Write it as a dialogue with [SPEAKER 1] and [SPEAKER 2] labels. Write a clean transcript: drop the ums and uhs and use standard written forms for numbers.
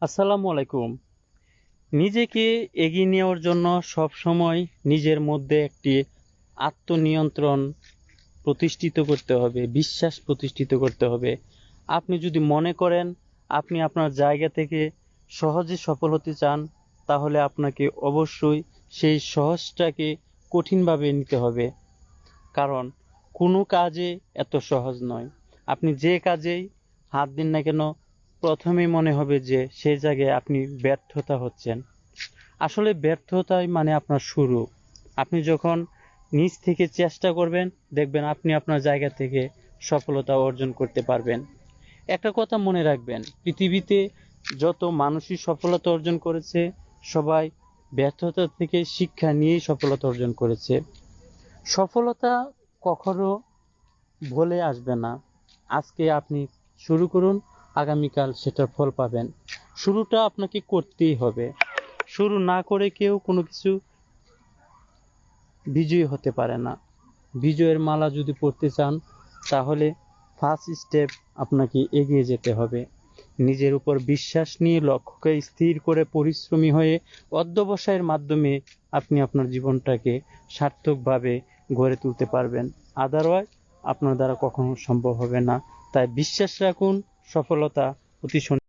[SPEAKER 1] আসসালামু আলাইকুম। নিজেকে এগিয়ে নেওয়ার জন্য সবসময় নিজের মধ্যে একটি আত্মনিয়ন্ত্রণ প্রতিষ্ঠিত করতে হবে, বিশ্বাস প্রতিষ্ঠিত করতে হবে। আপনি যদি মনে করেন আপনি আপনার জায়গা থেকে সহজে সফল হতে চান, তাহলে আপনাকে অবশ্যই সেই সহজটাকে কঠিনভাবে নিতে হবে। কারণ কোনো কাজে এত সহজ নয়। আপনি যে কাজেই হাত দিন না কেন, প্রথমেই মনে হবে যে সেই জায়গায় আপনি ব্যর্থতা হচ্ছেন। আসলে ব্যর্থতাই মানে আপনার শুরু। আপনি যখন নিজ থেকে চেষ্টা করবেন, দেখবেন আপনি আপনার জায়গা থেকে সফলতা অর্জন করতে পারবেন। একটা কথা মনে রাখবেন, পৃথিবীতে যত মানুষই সফলতা অর্জন করেছে, সবাই ব্যর্থতা থেকে শিক্ষা নিয়েই সফলতা অর্জন করেছে। সফলতা কখনো বলে আসবে না। আজকে আপনি শুরু করুন, আগামীকাল সেটার ফল পাবেন। শুরুটা আপনাকে করতেই হবে। শুরু না করে কেউ কোনো কিছু বিজয়ী হতে পারে না। বিজয়ের মালা যদি পরতে চান, তাহলে ফার্স্ট স্টেপ আপনাকে এগিয়ে যেতে হবে। নিজের উপর বিশ্বাস নিয়ে লক্ষ্যকে স্থির করে পরিশ্রমী হয়ে অধ্যবসায়ের মাধ্যমে আপনি আপনার জীবনটাকে সার্থকভাবে গড়ে তুলতে পারবেন। আদারওয়াইজ আপনার দ্বারা কখনো সম্ভব হবে না। তাই বিশ্বাস রাখুন, সফলতা অতি